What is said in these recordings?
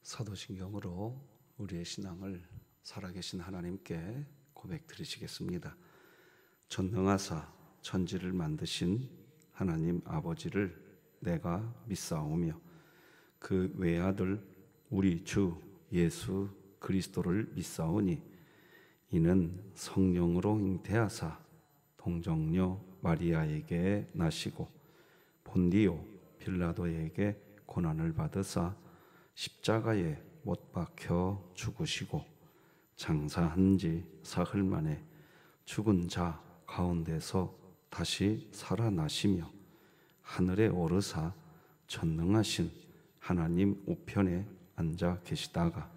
사도신경으로 우리의 신앙을 살아계신 하나님께 고백드리시겠습니다. 전능하사 천지를 만드신 하나님 아버지를 내가 믿사오며 그 외아들 우리 주 예수 그리스도를 믿사오니 이는 성령으로 잉태하사 동정녀 마리아에게 나시고 본디오 빌라도에게 고난을 받으사 십자가에 못 박혀 죽으시고 장사한 지 사흘 만에 죽은 자 가운데서 다시 살아나시며 하늘에 오르사 전능하신 하나님 우편에 앉아 계시다가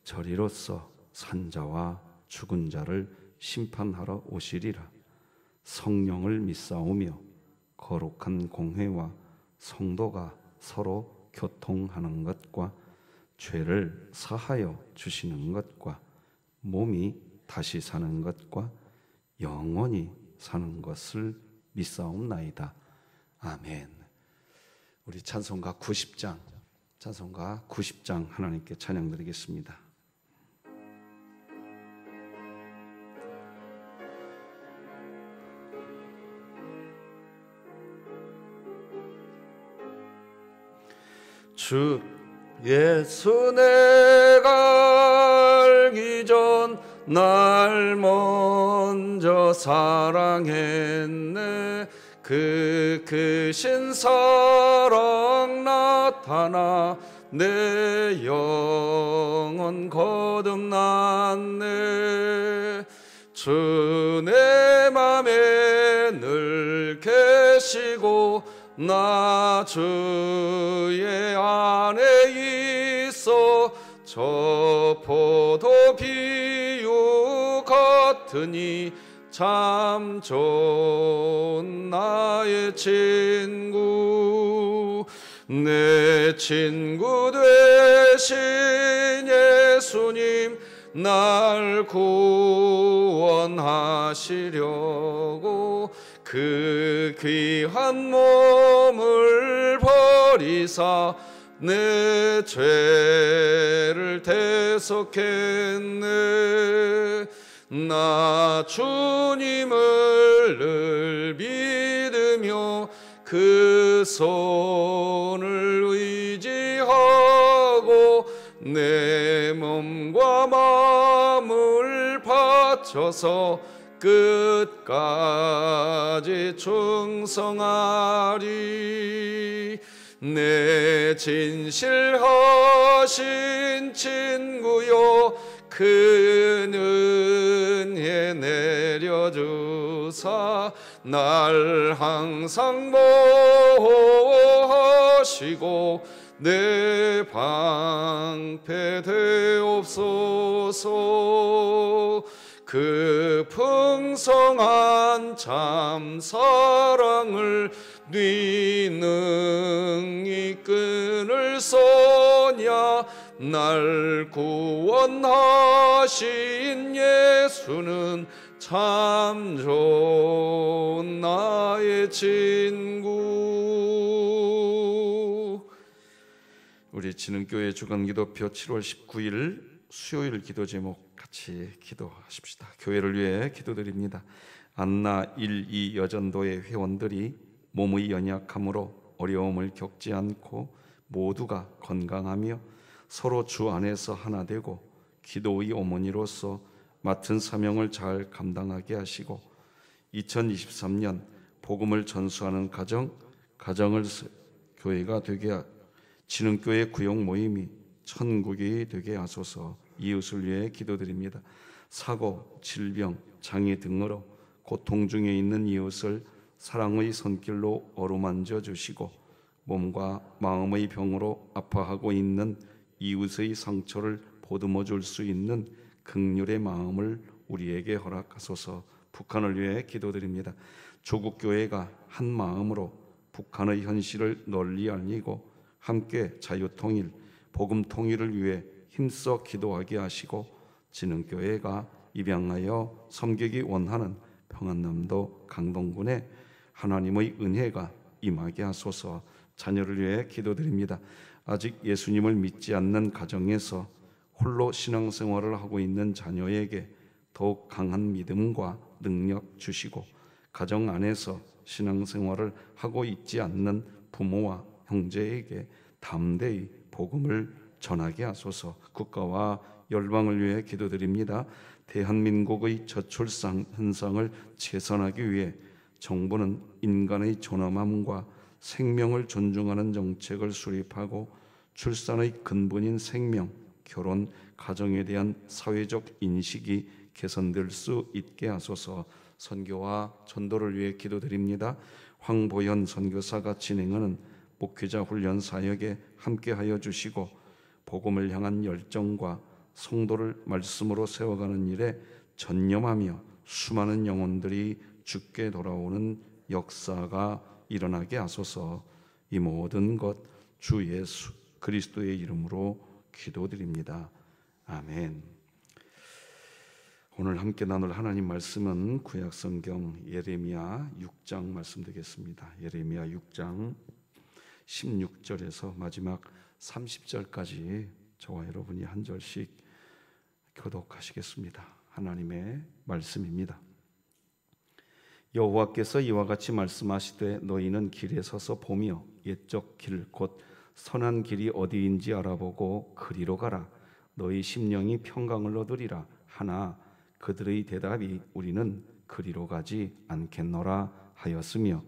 저리로서 산자와 죽은 자를 심판하러 오시리라. 성령을 믿사오며 거룩한 공회와 성도가 서로 교통하는 것과 죄를 사하여 주시는 것과 몸이 다시 사는 것과 영원히 사는 것을 믿사옵나이다. 아멘. 우리 찬송가 90장 하나님께 찬양드리겠습니다. 주 예수 내가 알기 전 날 먼저 사랑했네. 그 크신 사랑 나타나 내 영혼 거듭났네. 주 내 맘에 늘 계시고 나 주의 안에 있어 저 포도 비유 같으니 참 좋은 나의 친구. 내 친구 되신 예수님 날 구원하시려고 그 귀한 몸을 버리사 내 죄를 대속했네. 나 주님을 늘 믿으며 그 손을 의지하고 내 몸과 마음을 바쳐서 끝까지 충성하리. 내 진실하신 친구여 그 은혜 내려주사 날 항상 보호하시고 내 방패 되옵소서. 그 풍성한 참 사랑을 네 능히 끊을 소냐. 날 구원하신 예수는 참 좋은 나의 친구. 우리 진흥교회 주간기도표 7월 19일 수요일 기도 제목 같이 기도하십시다. 교회를 위해 기도드립니다. 안나 1, 2 여전도의 회원들이 몸의 연약함으로 어려움을 겪지 않고 모두가 건강하며 서로 주 안에서 하나 되고 기도의 어머니로서 맡은 사명을 잘 감당하게 하시고 2023년 복음을 전수하는 가정을 교회가 되게 진흥교회 구역 모임이 천국이 되게 하소서. 이웃을 위해 기도드립니다. 사고, 질병, 장애 등으로 고통 중에 있는 이웃을 사랑의 손길로 어루만져 주시고 몸과 마음의 병으로 아파하고 있는 이웃의 상처를 보듬어 줄 수 있는 긍휼의 마음을 우리에게 허락하소서. 북한을 위해 기도드립니다. 조국 교회가 한 마음으로 북한의 현실을 널리 알리고 함께 자유통일, 복음 통일을 위해 힘써 기도하게 하시고 진흥교회가 입양하여 섬기기 원하는 평안남도 강동군에 하나님의 은혜가 임하게 하소서. 자녀를 위해 기도드립니다. 아직 예수님을 믿지 않는 가정에서 홀로 신앙생활을 하고 있는 자녀에게 더욱 강한 믿음과 능력 주시고, 가정 안에서 신앙생활을 하고 있지 않는 부모와 형제에게 담대히 복음을 전하게 하소서. 국가와 열방을 위해 기도드립니다. 대한민국의 저출산 현상을 개선하기 위해 정부는 인간의 존엄함과 생명을 존중하는 정책을 수립하고 출산의 근본인 생명, 결혼, 가정에 대한 사회적 인식이 개선될 수 있게 하소서. 선교와 전도를 위해 기도드립니다. 황보현 선교사가 진행하는 목회자 훈련 사역에 함께하여 주시고, 복음을 향한 열정과 성도를 말씀으로 세워가는 일에 전념하며 수많은 영혼들이 주께 돌아오는 역사가 일어나게 하소서. 이 모든 것 주 예수 그리스도의 이름으로 기도드립니다. 아멘. 오늘 함께 나눌 하나님 말씀은 구약성경 예레미야 6장 말씀 되겠습니다. 예레미야 6장 16절에서 마지막 30절까지 저와 여러분이 한 절씩 교독하시겠습니다. 하나님의 말씀입니다. 여호와께서 이와 같이 말씀하시되 너희는 길에 서서 보며 옛적 길 곧 선한 길이 어디인지 알아보고 그리로 가라. 너희 심령이 평강을 얻으리라 하나 그들의 대답이 우리는 그리로 가지 않겠노라 하였으며,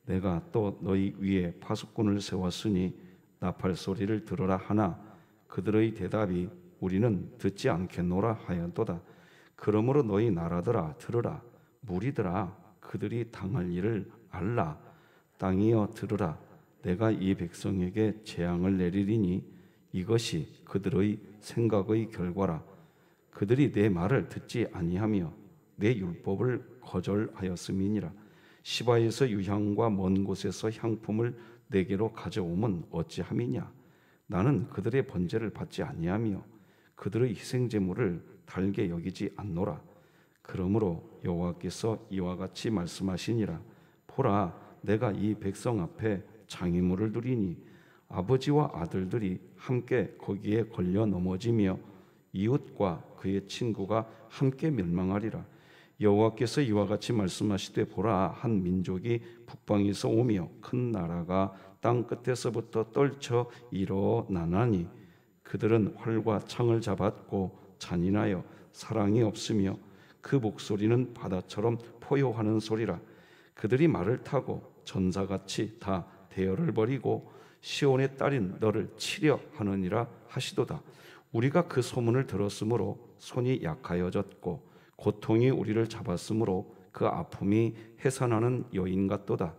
내가 또 너희 위에 파수꾼을 세웠으니 나팔 소리를 들으라 하나 그들의 대답이 우리는 듣지 않겠노라 하였도다. 그러므로 너희 나라들아 들으라. 무리들아 그들이 당할 일을 알라. 땅이여 들으라. 내가 이 백성에게 재앙을 내리리니 이것이 그들의 생각의 결과라. 그들이 내 말을 듣지 아니하며 내 율법을 거절하였음이니라. 시바에서 유향과 먼 곳에서 향품을 내게로 가져오면 어찌함이냐. 나는 그들의 번제를 받지 아니하며 그들의 희생제물을 달게 여기지 않노라. 그러므로 여호와께서 이와 같이 말씀하시니라. 보라, 내가 이 백성 앞에 장애물을 두리니 아버지와 아들들이 함께 거기에 걸려 넘어지며 이웃과 그의 친구가 함께 멸망하리라. 여호와께서 이와 같이 말씀하시되 보라, 한 민족이 북방에서 오며 큰 나라가 땅 끝에서부터 떨쳐 일어나나니 그들은 활과 창을 잡았고 잔인하여 사랑이 없으며 그 목소리는 바다처럼 포효하는 소리라. 그들이 말을 타고 전사같이 다 대열을 벌이고 시온의 딸인 너를 치려 하느니라 하시도다. 우리가 그 소문을 들었으므로 손이 약하여졌고 고통이 우리를 잡았으므로 그 아픔이 해산하는 여인 같도다.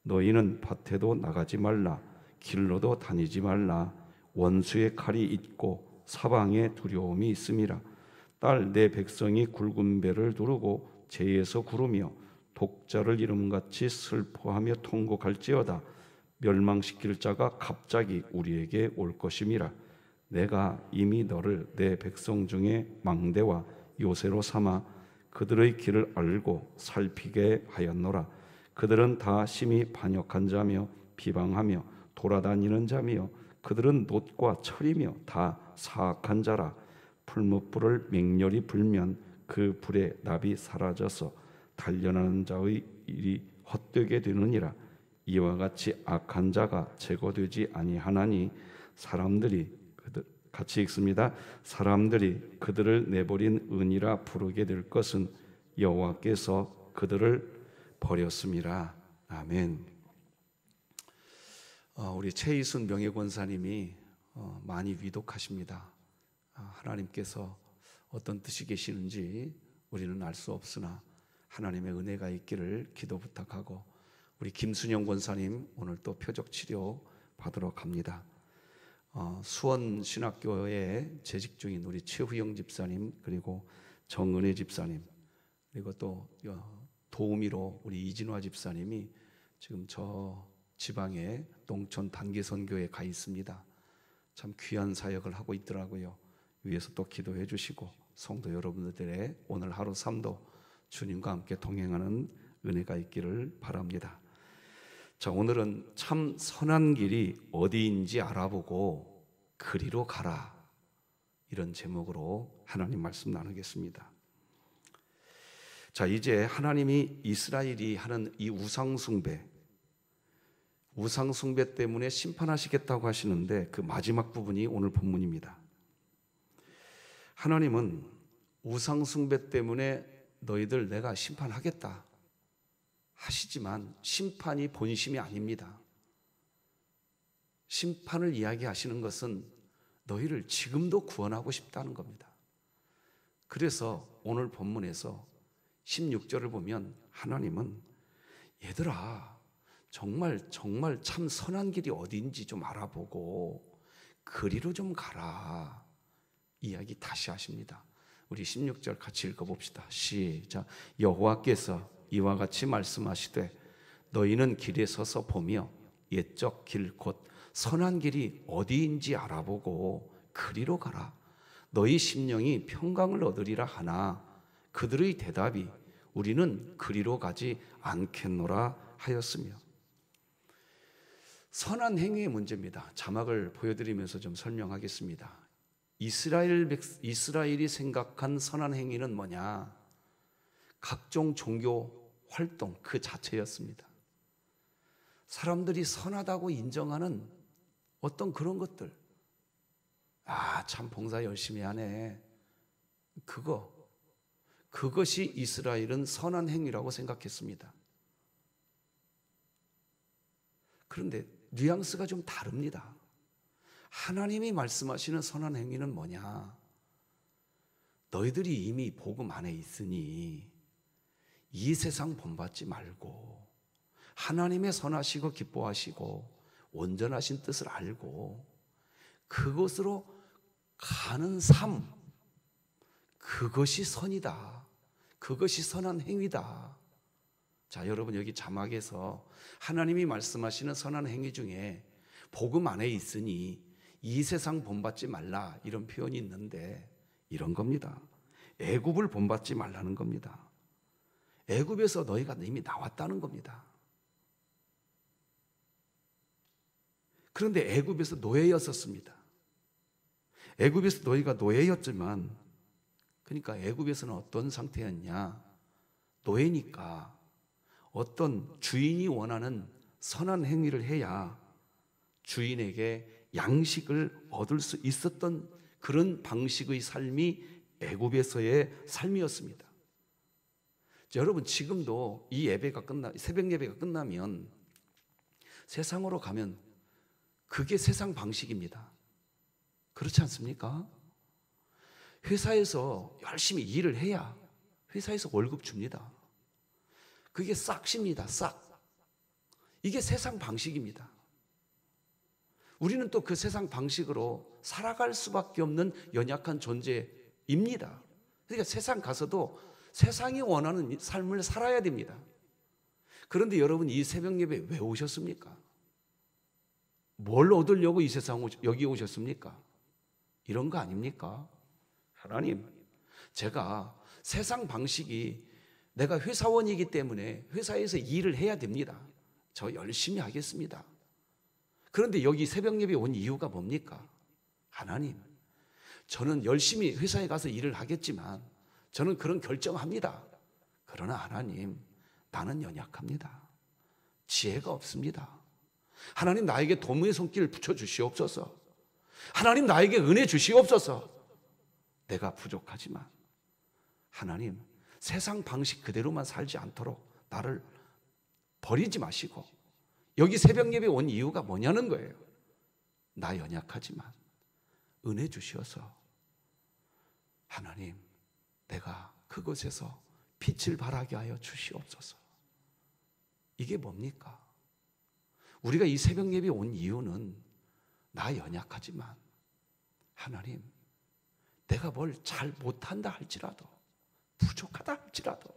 너희는 밭에도 나가지 말라. 길로도 다니지 말라. 원수의 칼이 있고 사방에 두려움이 있음이라. 딸 내 백성이 굵은 배를 두르고 재에서 구르며 독자를 이름같이 슬퍼하며 통곡할지어다. 멸망시킬 자가 갑자기 우리에게 올 것임이라. 내가 이미 너를 내 백성 중에 망대와 요새로 삼아 그들의 길을 알고 살피게 하였노라. 그들은 다 심히 반역한 자며 비방하며 돌아다니는 자며 그들은 놋과 철이며 다 사악한 자라. 풀무불을 맹렬히 불면 그 불에 납이 사라져서 단련하는 자의 일이 헛되게 되느니라. 이와 같이 악한 자가 제거되지 아니하나니 사람들이 같이 읽습니다. 사람들이 그들을 내버린 은이라 부르게 될 것은 여호와께서 그들을 버렸음이라. 아멘. 우리 최희순 명예권사님이 많이 위독하십니다. 하나님께서 어떤 뜻이 계시는지 우리는 알 수 없으나 하나님의 은혜가 있기를 기도 부탁하고, 우리 김순영 권사님 오늘 또 표적치료 받으러 갑니다. 수원신학교에 재직 중인 우리 최후영 집사님, 그리고 정은혜 집사님, 그리고 또 도우미로 우리 이진화 집사님이 지금 저 지방의 농촌 단기선교에 가 있습니다. 참 귀한 사역을 하고 있더라고요. 위에서 또 기도해 주시고, 성도 여러분들의 오늘 하루 삶도 주님과 함께 동행하는 은혜가 있기를 바랍니다. 자, 오늘은 참 선한 길이 어디인지 알아보고 그리로 가라, 이런 제목으로 하나님 말씀 나누겠습니다. 자, 이제 하나님이 이스라엘이 하는 이 우상숭배 때문에 심판하시겠다고 하시는데 그 마지막 부분이 오늘 본문입니다. 하나님은 우상숭배 때문에 너희들 내가 심판하겠다 하시지만 심판이 본심이 아닙니다. 심판을 이야기하시는 것은 너희를 지금도 구원하고 싶다는 겁니다. 그래서 오늘 본문에서 16절을 보면 하나님은 얘들아, 정말 참 선한 길이 어디인지 좀 알아보고 그리로 좀 가라, 이야기 다시 하십니다. 우리 16절 같이 읽어봅시다. 시작. 여호와께서 이와 같이 말씀하시되 너희는 길에 서서 보며 옛적 길 곧 선한 길이 어디인지 알아보고 그리로 가라. 너희 심령이 평강을 얻으리라 하나 그들의 대답이 우리는 그리로 가지 않겠노라 하였으며. 선한 행위의 문제입니다. 자막을 보여드리면서 좀 설명하겠습니다. 이스라엘이 생각한 선한 행위는 뭐냐? 각종 종교 활동 그 자체였습니다. 사람들이 선하다고 인정하는 어떤 그런 것들, 참 봉사 열심히 하네, 그것이 이스라엘은 선한 행위라고 생각했습니다. 그런데 뉘앙스가 좀 다릅니다. 하나님이 말씀하시는 선한 행위는 뭐냐? 너희들이 이미 복음 안에 있으니 이 세상 본받지 말고 하나님의 선하시고 기뻐하시고 온전하신 뜻을 알고 그것으로 가는 삶, 그것이 선이다. 그것이 선한 행위다. 자, 여러분, 여기 자막에서 하나님이 말씀하시는 선한 행위 중에 복음 안에 있으니 이 세상 본받지 말라, 이런 표현이 있는데 이런 겁니다. 애굽을 본받지 말라는 겁니다. 애굽에서 너희가 이미 나왔다는 겁니다. 그런데 애굽에서 노예였었습니다. 애굽에서 너희가 노예였지만, 그러니까 애굽에서는 어떤 상태였냐? 노예니까 어떤 주인이 원하는 선한 행위를 해야 주인에게 양식을 얻을 수 있었던 그런 방식의 삶이 애굽에서의 삶이었습니다. 자, 여러분, 지금도 이 새벽 예배가 끝나면 세상으로 가면 그게 세상 방식입니다. 그렇지 않습니까? 회사에서 열심히 일을 해야 회사에서 월급 줍니다. 그게 싹십니다. 싹. 이게 세상 방식입니다. 우리는 또 그 세상 방식으로 살아갈 수밖에 없는 연약한 존재입니다. 그러니까 세상 가서도 세상이 원하는 삶을 살아야 됩니다. 그런데 여러분, 이 새벽 예배 왜 오셨습니까? 뭘 얻으려고 이 세상 여기 오셨습니까? 이런 거 아닙니까? 하나님, 제가 세상 방식이, 내가 회사원이기 때문에 회사에서 일을 해야 됩니다. 저 열심히 하겠습니다. 그런데 여기 새벽 예배 온 이유가 뭡니까? 하나님, 저는 열심히 회사에 가서 일을 하겠지만 저는 그런 결정합니다. 그러나 하나님, 나는 연약합니다. 지혜가 없습니다. 하나님, 나에게 도무의 손길을 붙여주시옵소서. 하나님, 나에게 은혜 주시옵소서. 내가 부족하지만 하나님, 세상 방식 그대로만 살지 않도록 나를 버리지 마시고, 여기 새벽 예배 온 이유가 뭐냐는 거예요. 나 연약하지만 은혜 주시어서 하나님, 내가 그곳에서 빛을 발하게 하여 주시옵소서. 이게 뭡니까? 우리가 이 새벽 예배 온 이유는 나 연약하지만 하나님, 내가 뭘 잘 못한다 할지라도, 부족하다 할지라도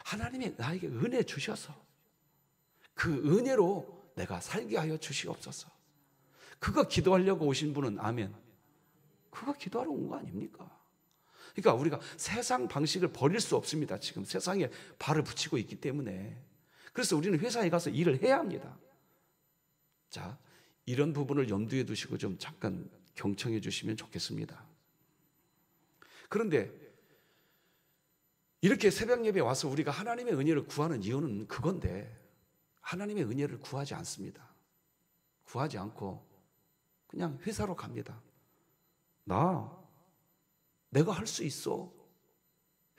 하나님이 나에게 은혜 주셔서 그 은혜로 내가 살게 하여 주시옵소서. 그거 기도하려고 오신 분은 아멘. 그거 기도하러 온 거 아닙니까? 그러니까 우리가 세상 방식을 버릴 수 없습니다. 지금 세상에 발을 붙이고 있기 때문에. 그래서 우리는 회사에 가서 일을 해야 합니다. 자, 이런 부분을 염두에 두시고 좀 잠깐 경청해 주시면 좋겠습니다. 그런데 이렇게 새벽 예배에 와서 우리가 하나님의 은혜를 구하는 이유는 그건데, 하나님의 은혜를 구하지 않습니다. 구하지 않고 그냥 회사로 갑니다. 내가 할 수 있어.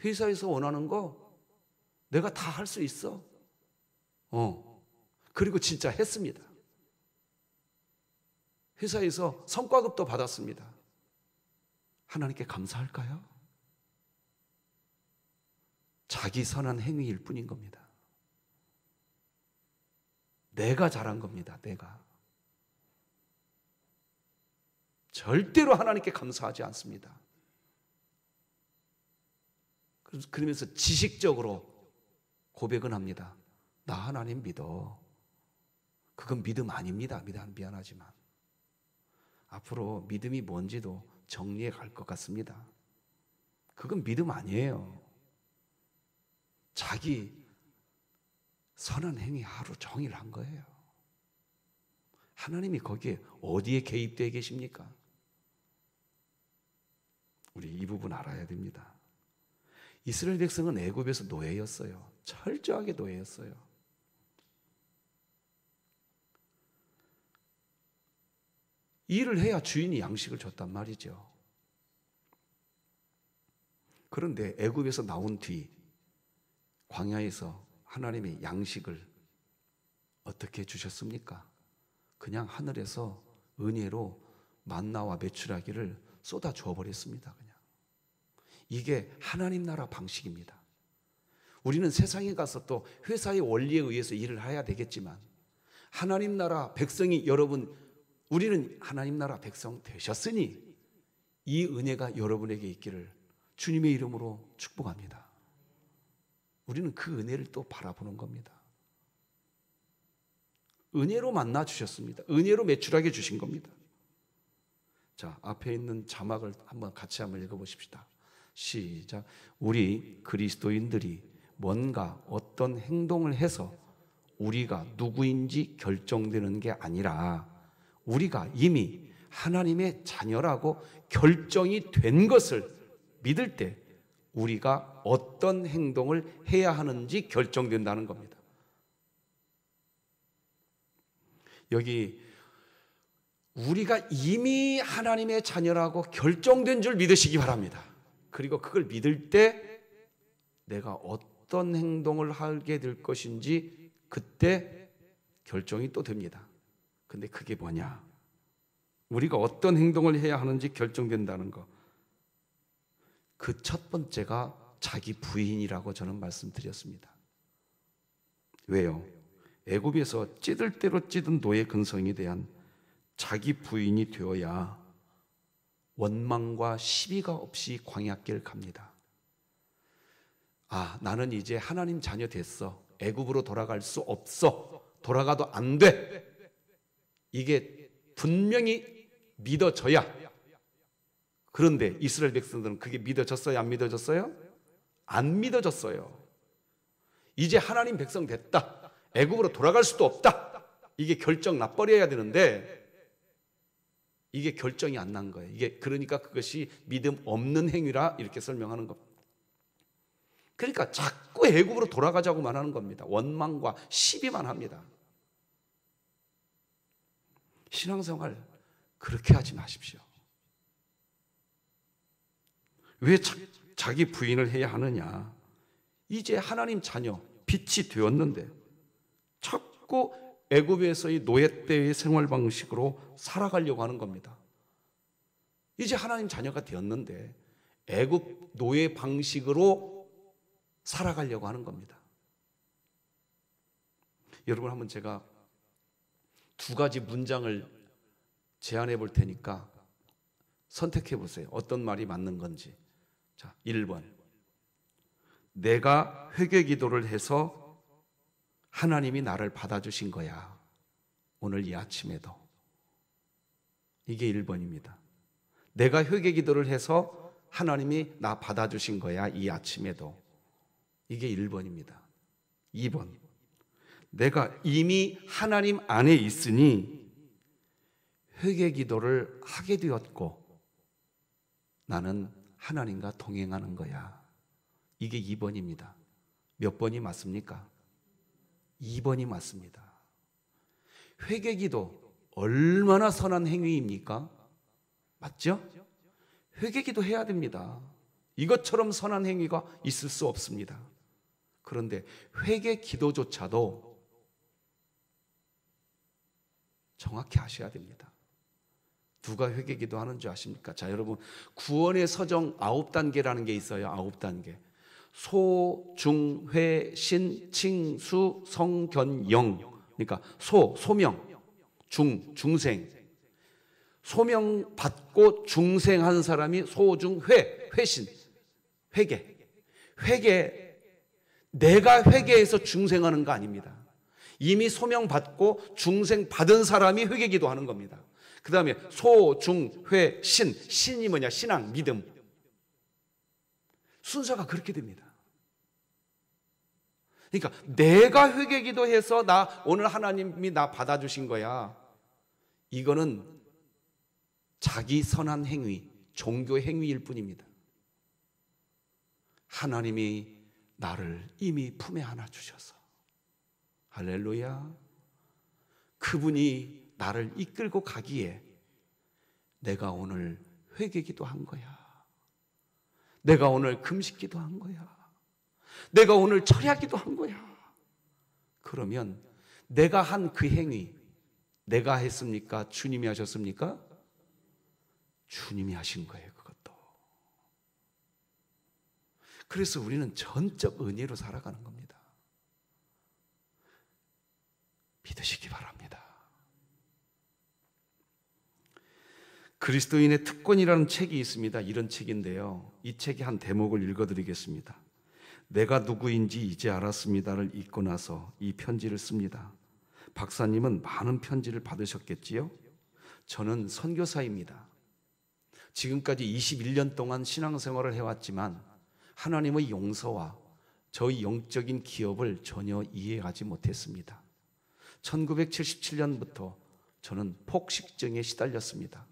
회사에서 원하는 거 내가 다 할 수 있어. 그리고 진짜 했습니다. 회사에서 성과급도 받았습니다. 하나님께 감사할까요? 자기 선한 행위일 뿐인 겁니다. 내가 잘한 겁니다. 내가. 절대로 하나님께 감사하지 않습니다. 그러면서 지식적으로 고백은 합니다. 나 하나님 믿어. 그건 믿음 아닙니다. 미안하지만. 앞으로 믿음이 뭔지도 정리해 갈 것 같습니다. 그건 믿음 아니에요. 자기 선한 행위 하루 종일 한 거예요. 하나님이 거기에 어디에 개입되어 계십니까? 우리 이 부분 알아야 됩니다. 이스라엘 백성은 애굽에서 노예였어요. 철저하게 노예였어요. 일을 해야 주인이 양식을 줬단 말이죠. 그런데 애굽에서 나온 뒤 광야에서 하나님의 양식을 어떻게 주셨습니까? 그냥 하늘에서 은혜로 만나와 메추라기를 쏟아 주어 버렸습니다. 그냥. 이게 하나님 나라 방식입니다. 우리는 세상에 가서 또 회사의 원리에 의해서 일을 해야 되겠지만, 하나님 나라 백성이 여러분, 우리는 하나님 나라 백성 되셨으니 이 은혜가 여러분에게 있기를 주님의 이름으로 축복합니다. 우리는 그 은혜를 또 바라보는 겁니다. 은혜로 만나 주셨습니다. 은혜로 매출하게 주신 겁니다. 자, 앞에 있는 자막을 같이 한번 읽어보십시다. 시작. 우리 그리스도인들이 뭔가 어떤 행동을 해서 우리가 누구인지 결정되는 게 아니라, 우리가 이미 하나님의 자녀라고 결정이 된 것을 믿을 때 우리가 어떤 행동을 해야 하는지 결정된다는 겁니다. 여기 우리가 이미 하나님의 자녀라고 결정된 줄 믿으시기 바랍니다. 그리고 그걸 믿을 때 내가 어떤 행동을 하게 될 것인지 그때 결정이 또 됩니다. 근데 그게 뭐냐? 우리가 어떤 행동을 해야 하는지 결정된다는 거. 그 첫 번째가 자기 부인이라고 저는 말씀드렸습니다. 왜요? 애굽에서 찌들 대로 찌든 노예 근성에 대한 자기 부인이 되어야 원망과 시비가 없이 광야길 갑니다. 아, 나는 이제 하나님 자녀 됐어. 애굽으로 돌아갈 수 없어. 돌아가도 안 돼. 이게 분명히 믿어져야. 그런데 이스라엘 백성들은 그게 믿어졌어요? 안 믿어졌어요? 안 믿어졌어요. 이제 하나님 백성 됐다. 애굽으로 돌아갈 수도 없다. 이게 결정 나버려야 되는데 이게 결정이 안 난 거예요. 이게 그러니까 그것이 믿음 없는 행위라 이렇게 설명하는 겁니다. 그러니까 자꾸 애굽으로 돌아가자고만 하는 겁니다. 원망과 시비만 합니다. 신앙생활 그렇게 하지 마십시오. 왜 자기 부인을 해야 하느냐? 이제 하나님 자녀, 빛이 되었는데 자꾸 애굽에서의 노예 때의 생활 방식으로 살아가려고 하는 겁니다. 이제 하나님 자녀가 되었는데 애굽 노예 방식으로 살아가려고 하는 겁니다. 여러분, 한번 제가 두 가지 문장을 제안해 볼 테니까 선택해 보세요. 어떤 말이 맞는 건지. 자, 1번. 내가 회개 기도를 해서 하나님이 나를 받아주신 거야. 오늘 이 아침에도. 이게 1번입니다. 내가 회개 기도를 해서 하나님이 나 받아주신 거야. 이 아침에도. 이게 1번입니다. 2번. 내가 이미 하나님 안에 있으니 회개 기도를 하게 되었고 나는 하나님과 동행하는 거야. 이게 2번입니다. 몇 번이 맞습니까? 2번이 맞습니다. 회개 기도 얼마나 선한 행위입니까? 맞죠? 회개 기도 해야 됩니다. 이것처럼 선한 행위가 있을 수 없습니다. 그런데 회개 기도조차도 정확히 하셔야 됩니다. 누가 회개 기도하는 줄 아십니까? 자, 여러분, 구원의 서정 9단계라는 게 있어요. 9단계. 소, 중, 회, 신, 칭, 수, 성, 견, 영. 그러니까 소명, 중생. 소명 받고 중생한 사람이 소, 중, 회신, 회개. 내가 회개해서 중생하는 거 아닙니다. 이미 소명 받고 중생 받은 사람이 회개 기도하는 겁니다. 그 다음에 소, 중, 회, 신이 뭐냐? 신앙, 믿음. 순서가 그렇게 됩니다. 그러니까 내가 회개 기도해서 오늘 하나님이 나 받아주신 거야. 이거는 자기 선한 행위, 종교 행위일 뿐입니다. 하나님이 나를 이미 품에 안아 주셔서 할렐루야. 그분이 나를 이끌고 가기에 내가 오늘 회개 기도한 거야. 내가 오늘 금식 기도한 거야. 내가 오늘 철야 기도한 거야. 그러면 내가 한 그 행위 내가 했습니까? 주님이 하셨습니까? 주님이 하신 거예요. 그것도. 그래서 우리는 전적 은혜로 살아가는 겁니다. 믿으시기 바랍니다. 그리스도인의 특권이라는 책이 있습니다. 이런 책인데요, 이 책의 한 대목을 읽어드리겠습니다. 내가 누구인지 이제 알았습니다를 읽고 나서 이 편지를 씁니다. 박사님은 많은 편지를 받으셨겠지요? 저는 선교사입니다. 지금까지 21년 동안 신앙생활을 해왔지만 하나님의 용서와 저희 영적인 기업을 전혀 이해하지 못했습니다. 1977년부터 저는 폭식증에 시달렸습니다.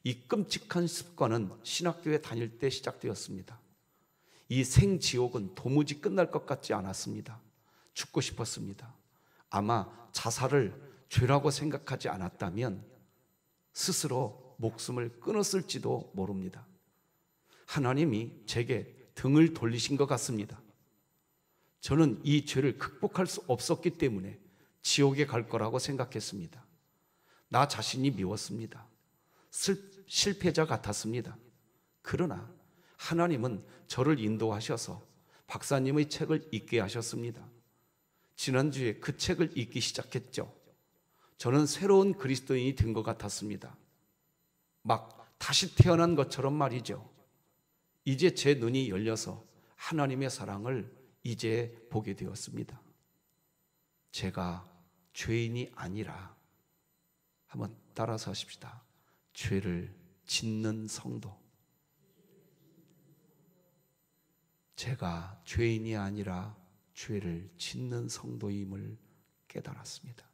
이 끔찍한 습관은 신학교에 다닐 때 시작되었습니다. 이 생지옥은 도무지 끝날 것 같지 않았습니다. 죽고 싶었습니다. 아마 자살을 죄라고 생각하지 않았다면 스스로 목숨을 끊었을지도 모릅니다. 하나님이 제게 등을 돌리신 것 같습니다. 저는 이 죄를 극복할 수 없었기 때문에 지옥에 갈 거라고 생각했습니다. 나 자신이 미웠습니다. 실패자 같았습니다. 그러나 하나님은 저를 인도하셔서 박사님의 책을 읽게 하셨습니다. 지난주에 그 책을 읽기 시작했죠. 저는 새로운 그리스도인이 된 것 같았습니다. 막 다시 태어난 것처럼 말이죠. 이제 제 눈이 열려서 하나님의 사랑을 이제 보게 되었습니다. 제가 죄인이 아니라, 한번 따라서 하십시다. 죄를 짓는 성도. 제가 죄인이 아니라 죄를 짓는 성도임을 깨달았습니다.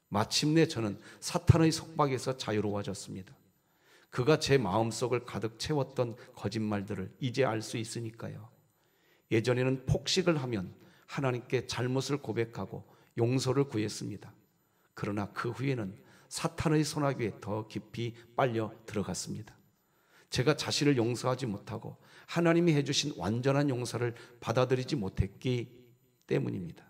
마침내 저는 사탄의 속박에서 자유로워졌습니다. 그가 제 마음속을 가득 채웠던 거짓말들을 이제 알 수 있으니까요. 예전에는 폭식을 하면 하나님께 잘못을 고백하고 용서를 구했습니다. 그러나 그 후에는 사탄의 소나기에 더 깊이 빨려 들어갔습니다. 제가 자신을 용서하지 못하고 하나님이 해주신 완전한 용서를 받아들이지 못했기 때문입니다.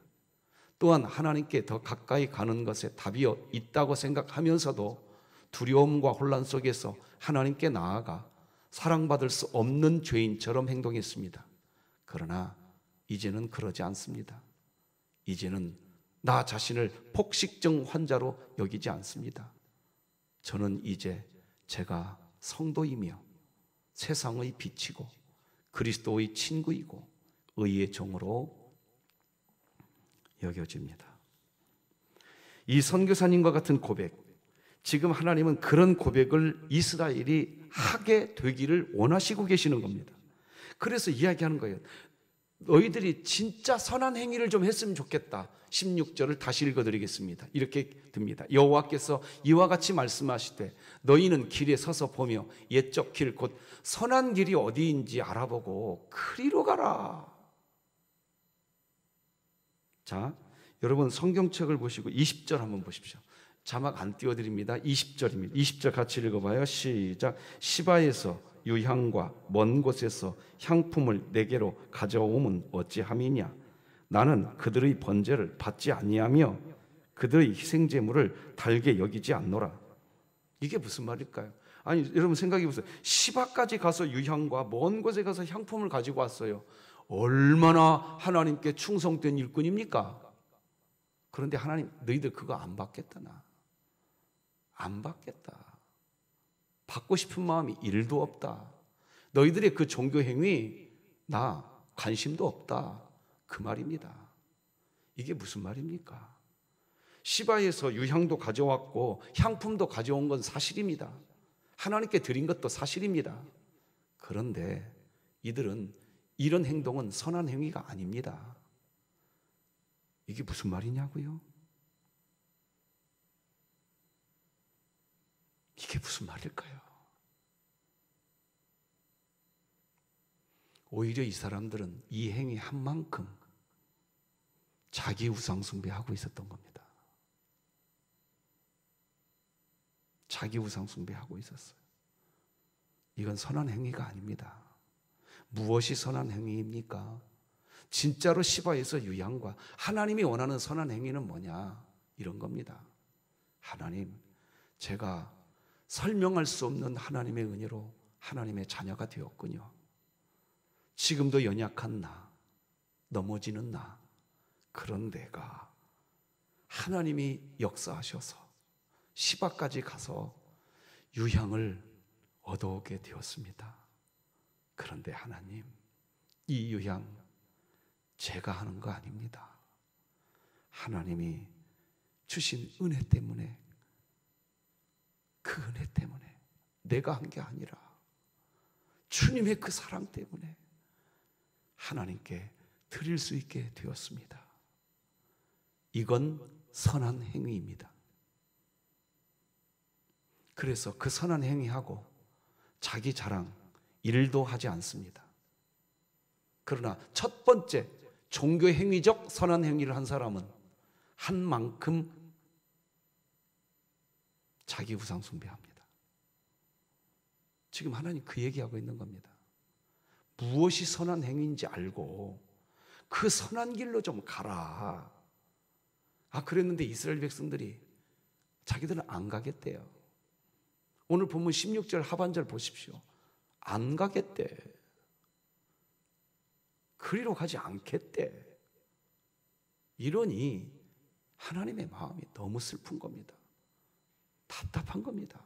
또한 하나님께 더 가까이 가는 것에 답이 있다고 생각하면서도 두려움과 혼란 속에서 하나님께 나아가 사랑받을 수 없는 죄인처럼 행동했습니다. 그러나 이제는 그러지 않습니다. 이제는 나 자신을 폭식증 환자로 여기지 않습니다. 저는 이제 제가 성도이며 세상의 빛이고 그리스도의 친구이고 의의 종으로 여겨집니다. 이 선교사님과 같은 고백, 지금 하나님은 그런 고백을 이스라엘이 하게 되기를 원하시고 계시는 겁니다. 그래서 이야기하는 거예요. 너희들이 진짜 선한 행위를 좀 했으면 좋겠다. 16절을 다시 읽어드리겠습니다. 이렇게 듭니다. 여호와께서 이와 같이 말씀하시되 너희는 길에 서서 보며 옛적 길 곧 선한 길이 어디인지 알아보고 그리로 가라. 자, 여러분 성경책을 보시고 20절 한번 보십시오. 자막 안 띄워드립니다. 20절입니다. 20절 같이 읽어봐요. 시작. 시바에서 유향과 먼 곳에서 향품을 내게로 가져오면 어찌함이냐. 나는 그들의 번제를 받지 아니하며 그들의 희생제물을 달게 여기지 않노라. 이게 무슨 말일까요? 아니, 여러분 생각해 보세요. 시바까지 가서 유향과 먼 곳에 가서 향품을 가지고 왔어요. 얼마나 하나님께 충성된 일꾼입니까? 그런데 하나님, 너희들 그거 안 받겠다. 나 안 받겠다. 받고 싶은 마음이 1도 없다. 너희들의 그 종교 행위 나 관심도 없다. 그 말입니다. 이게 무슨 말입니까? 시바에서 유향도 가져왔고 향품도 가져온 건 사실입니다. 하나님께 드린 것도 사실입니다. 그런데 이들은 이런 행동은 선한 행위가 아닙니다. 이게 무슨 말이냐고요? 이게 무슨 말일까요? 오히려 이 사람들은 이 행위 한 만큼 자기 우상 숭배하고 있었던 겁니다. 자기 우상 숭배하고 있었어요. 이건 선한 행위가 아닙니다. 무엇이 선한 행위입니까? 진짜로 시바에서 유향과 하나님이 원하는 선한 행위는 뭐냐? 이런 겁니다. 하나님, 제가 설명할 수 없는 하나님의 은혜로 하나님의 자녀가 되었군요. 지금도 연약한 나, 넘어지는 나, 그런 내가 하나님이 역사하셔서 시바까지 가서 유향을 얻어오게 되었습니다. 그런데 하나님, 이 유향 제가 하는 거 아닙니다. 하나님이 주신 은혜 때문에, 그 은혜 때문에 내가 한 게 아니라 주님의 그 사랑 때문에 하나님께 드릴 수 있게 되었습니다. 이건 선한 행위입니다. 그래서 그 선한 행위하고 자기 자랑 1도 하지 않습니다. 그러나 첫 번째 종교 행위적 선한 행위를 한 사람은 한 만큼 자기 우상 숭배합니다. 지금 하나님 그 얘기하고 있는 겁니다. 무엇이 선한 행위인지 알고 그 선한 길로 좀 가라. 그랬는데 이스라엘 백성들이 자기들은 안 가겠대요. 오늘 본문 16절 하반절 보십시오. 안 가겠대. 그리로 가지 않겠대. 이러니 하나님의 마음이 너무 슬픈 겁니다. 답답한 겁니다.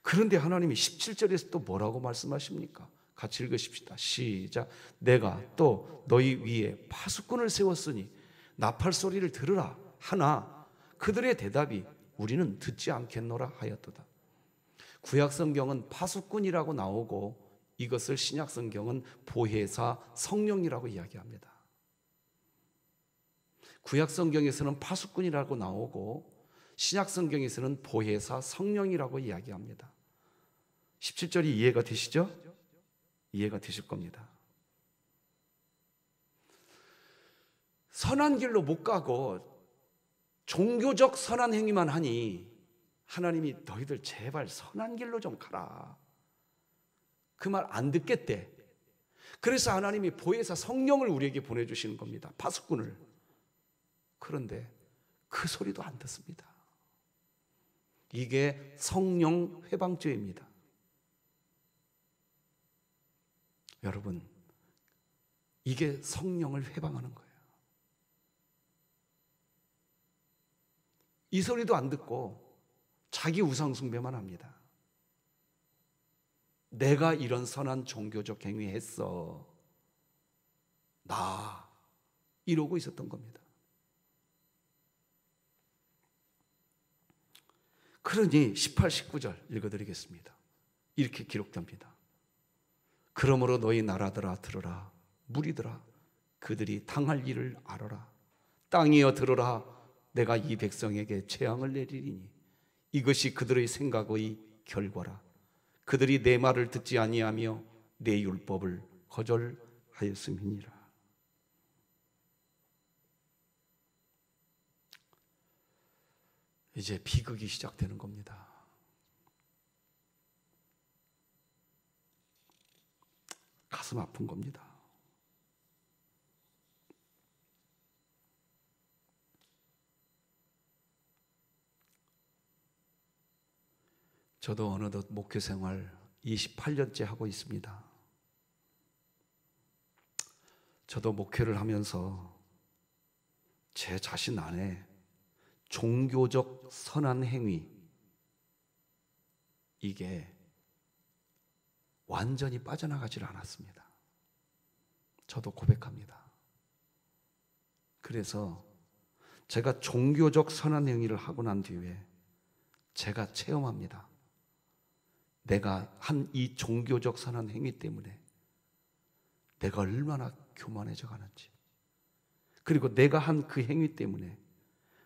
그런데 하나님이 17절에서 또 뭐라고 말씀하십니까? 같이 읽으십시다. 시작. 내가 또 너희 위에 파수꾼을 세웠으니 나팔 소리를 들으라 하나 그들의 대답이 우리는 듣지 않겠노라 하였도다. 구약성경은 파수꾼이라고 나오고 이것을 신약성경은 보혜사 성령이라고 이야기합니다. 구약성경에서는 파수꾼이라고 나오고 신약성경에서는 보혜사 성령이라고 이야기합니다. 17절이 이해가 되시죠? 이해가 되실 겁니다. 선한 길로 못 가고 종교적 선한 행위만 하니 하나님이 너희들 제발 선한 길로 좀 가라. 그 말 안 듣겠대. 그래서 하나님이 보혜사 성령을 우리에게 보내주시는 겁니다. 파수꾼을. 그런데 그 소리도 안 듣습니다. 이게 성령 회방죄입니다. 여러분, 이게 성령을 회방하는 거예요. 이 소리도 안 듣고 자기 우상 숭배만 합니다. 내가 이런 선한 종교적 행위 했어. 나 이러고 있었던 겁니다. 그러니 18, 19절 읽어드리겠습니다. 이렇게 기록됩니다. 그러므로 너희 나라들아 들으라. 무리들아 그들이 당할 일을 알아라. 땅이여 들으라. 내가 이 백성에게 재앙을 내리리니 이것이 그들의 생각의 결과라. 그들이 내 말을 듣지 아니하며 내 율법을 거절하였음이니라. 이제 비극이 시작되는 겁니다. 가슴 아픈 겁니다. 저도 어느덧 목회 생활 28년째 하고 있습니다. 저도 목회를 하면서 제 자신 안에 종교적 선한 행위, 이게 완전히 빠져나가질 않았습니다. 저도 고백합니다. 그래서 제가 종교적 선한 행위를 하고 난 뒤에 제가 체험합니다. 내가 한 이 종교적 선한 행위 때문에 내가 얼마나 교만해져 가는지, 그리고 내가 한 그 행위 때문에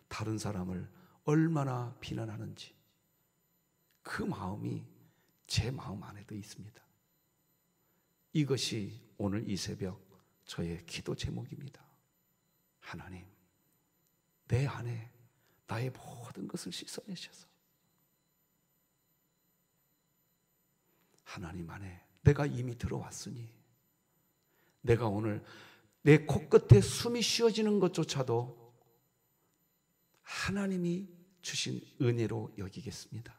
다른 사람을 얼마나 비난하는지, 그 마음이 제 마음 안에도 있습니다. 이것이 오늘 이 새벽 저의 기도 제목입니다. 하나님, 내 안에 나의 모든 것을 씻어내셔서 하나님 안에 내가 이미 들어왔으니 내가 오늘 내 코끝에 숨이 쉬어지는 것조차도 하나님이 주신 은혜로 여기겠습니다.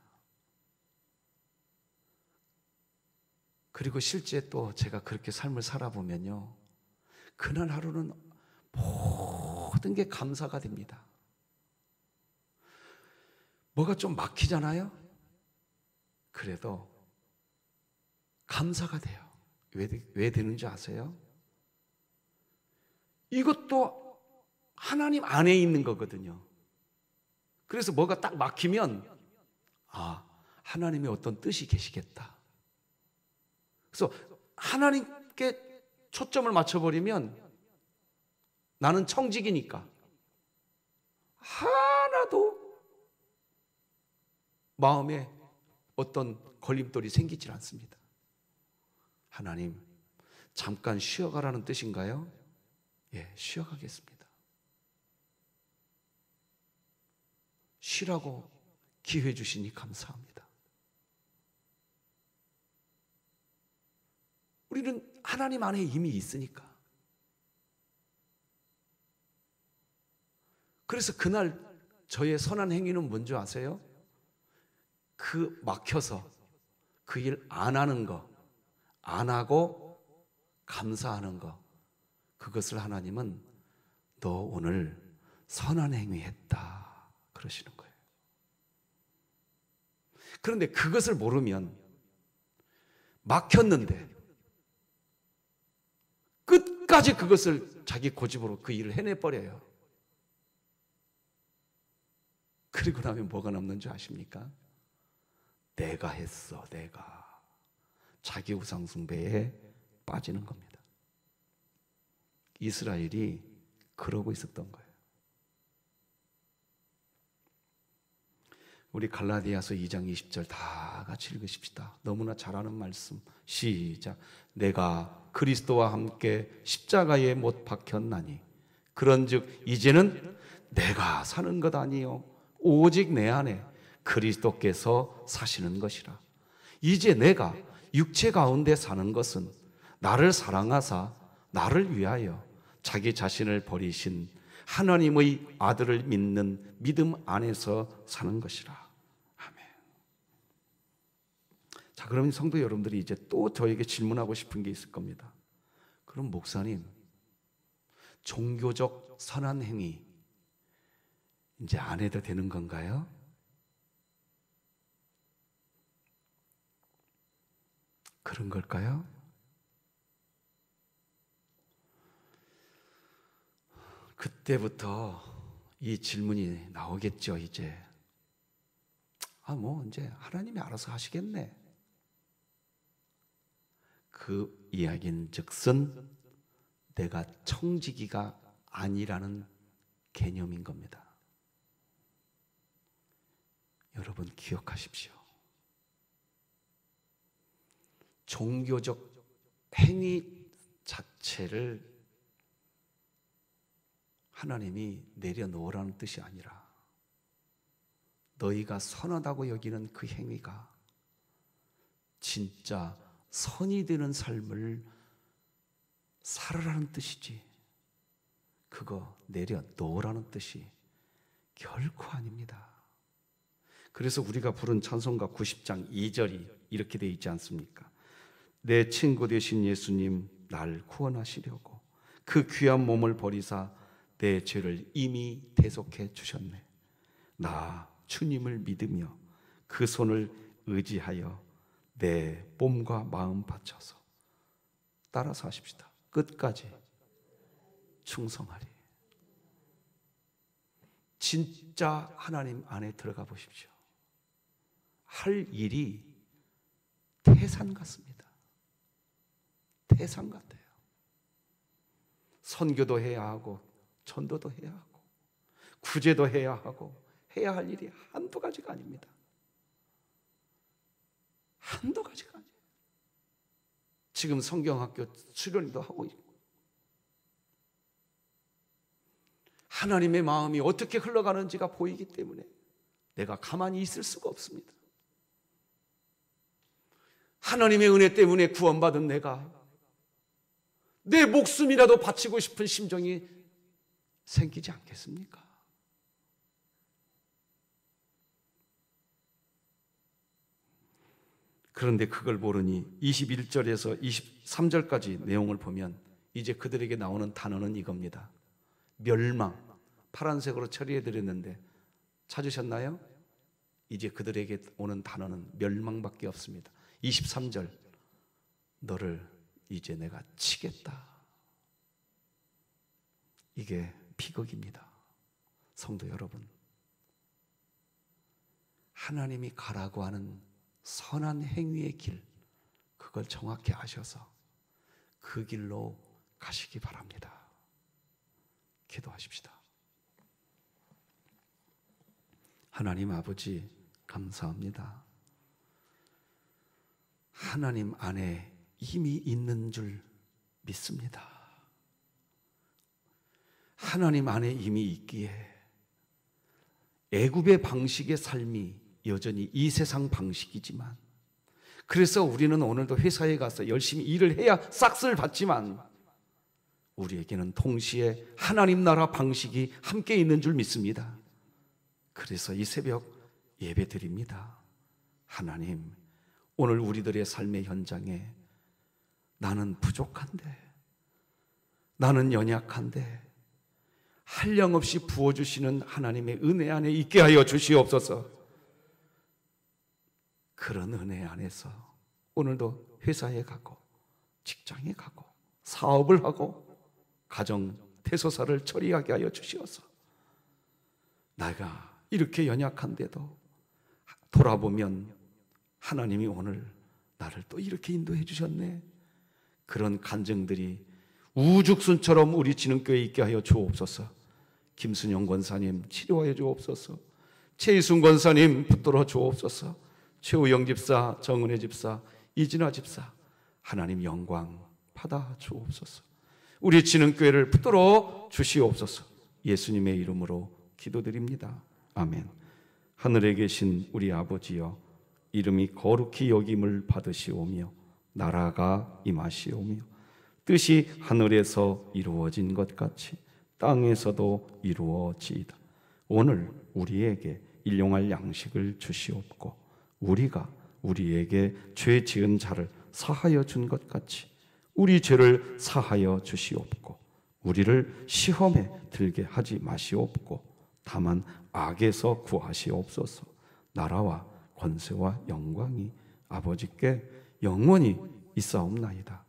그리고 실제 또 제가 그렇게 삶을 살아보면요, 그날 하루는 모든 게 감사가 됩니다. 뭐가 좀 막히잖아요? 그래도 감사가 돼요. 왜 되는지 아세요? 이것도 하나님 안에 있는 거거든요. 그래서 뭐가 딱 막히면 하나님의 어떤 뜻이 계시겠다. 그래서 하나님께 초점을 맞춰버리면 나는 청직이니까 하나도 마음에 어떤 걸림돌이 생기질 않습니다. 하나님, 잠깐 쉬어가라는 뜻인가요? 예, 쉬어가겠습니다. 쉬라고 기회 주시니 감사합니다. 우리는 하나님 안에 이미 있으니까. 그래서 그날 저의 선한 행위는 뭔지 아세요? 그 막혀서 그 일 안 하는 거, 안 하고 감사하는 거, 그것을 하나님은 너 오늘 선한 행위 했다 그러시는 거예요. 그런데 그것을 모르면 막혔는데 끝까지 그것을 자기 고집으로 그 일을 해내버려요. 그리고 나면 뭐가 남는 줄 아십니까? 내가 했어, 내가. 자기 우상 숭배에 빠지는 겁니다. 이스라엘이 그러고 있었던 거예요. 우리 갈라디아서 2장 20절 다 같이 읽으십시다. 너무나 잘 아는 말씀. 시작. 내가 그리스도와 함께 십자가에 못 박혔나니 그런즉 이제는 내가 사는 것 아니요 오직 내 안에 그리스도께서 사시는 것이라. 이제 내가 육체 가운데 사는 것은 나를 사랑하사 나를 위하여 자기 자신을 버리신 하나님의 아들을 믿는 믿음 안에서 사는 것이라. 아멘. 자, 그럼 성도 여러분들이 이제 또 저에게 질문하고 싶은 게 있을 겁니다. 그럼 목사님, 종교적 선한 행위 이제 안 해도 되는 건가요? 그런 걸까요? 그때부터 이 질문이 나오겠죠. 이제 이제 하나님이 알아서 하시겠네. 그 이야기는 즉슨 내가 청지기가 아니라는 개념인 겁니다. 여러분 기억하십시오. 종교적 행위 자체를 하나님이 내려놓으라는 뜻이 아니라 너희가 선하다고 여기는 그 행위가 진짜 선이 되는 삶을 살아라는 뜻이지, 그거 내려놓으라는 뜻이 결코 아닙니다. 그래서 우리가 부른 찬송가 90장 2절이 이렇게 되어 있지 않습니까? 내 친구 되신 예수님 날 구원하시려고 그 귀한 몸을 버리사 내 죄를 이미 대속해 주셨네. 나 주님을 믿으며 그 손을 의지하여 내 몸과 마음 바쳐서 따라서 하십시다. 끝까지 충성하리. 진짜 하나님 안에 들어가 보십시오. 할 일이 태산 같습니다. 태산 같아요. 선교도 해야 하고 전도도 해야 하고 구제도 해야 하고 해야 할 일이 한두 가지가 아닙니다. 한두 가지가 아니에요. 지금 성경학교 수련회도 하고 있고 하나님의 마음이 어떻게 흘러가는지가 보이기 때문에 내가 가만히 있을 수가 없습니다. 하나님의 은혜 때문에 구원받은 내가 내 목숨이라도 바치고 싶은 심정이 생기지 않겠습니까? 그런데 그걸 모르니 21절에서 23절까지 내용을 보면 이제 그들에게 나오는 단어는 이겁니다. 멸망. 파란색으로 처리해드렸는데 찾으셨나요? 이제 그들에게 오는 단어는 멸망밖에 없습니다. 23절, 너를 이제 내가 치겠다. 이게 비극입니다. 성도 여러분, 하나님이 가라고 하는 선한 행위의 길, 그걸 정확히 아셔서 그 길로 가시기 바랍니다. 기도하십시다. 하나님 아버지 감사합니다. 하나님 안에 이미 있는 줄 믿습니다. 하나님 안에 이미 있기에 애굽의 방식의 삶이 여전히 이 세상 방식이지만, 그래서 우리는 오늘도 회사에 가서 열심히 일을 해야 싹스를 받지만 우리에게는 동시에 하나님 나라 방식이 함께 있는 줄 믿습니다. 그래서 이 새벽 예배 드립니다. 하나님, 오늘 우리들의 삶의 현장에 나는 부족한데, 나는 연약한데 한량없이 부어주시는 하나님의 은혜 안에 있게 하여 주시옵소서. 그런 은혜 안에서 오늘도 회사에 가고 직장에 가고 사업을 하고 가정 대소사를 처리하게 하여 주시옵소서. 내가 이렇게 연약한데도 돌아보면 하나님이 오늘 나를 또 이렇게 인도해 주셨네. 그런 간증들이 우죽순처럼 우리 진흥교회에 있게 하여 주옵소서. 김순영 권사님 치료하여 주옵소서. 최희순 권사님 붙들어 주옵소서. 최우영 집사, 정은혜 집사, 이진아 집사, 하나님 영광 받아 주옵소서. 우리 진흥교회를 붙들어 주시옵소서. 예수님의 이름으로 기도드립니다. 아멘. 하늘에 계신 우리 아버지여, 이름이 거룩히 여김을 받으시오며 나라가 임하시오며 뜻이 하늘에서 이루어진 것 같이 땅에서도 이루어지이다. 오늘 우리에게 일용할 양식을 주시옵고 우리가 우리에게 죄 지은 자를 사하여 준 것 같이 우리 죄를 사하여 주시옵고 우리를 시험에 들게 하지 마시옵고 다만 악에서 구하시옵소서. 나라와 권세와 영광이 아버지께 영원히 있사옵나이다.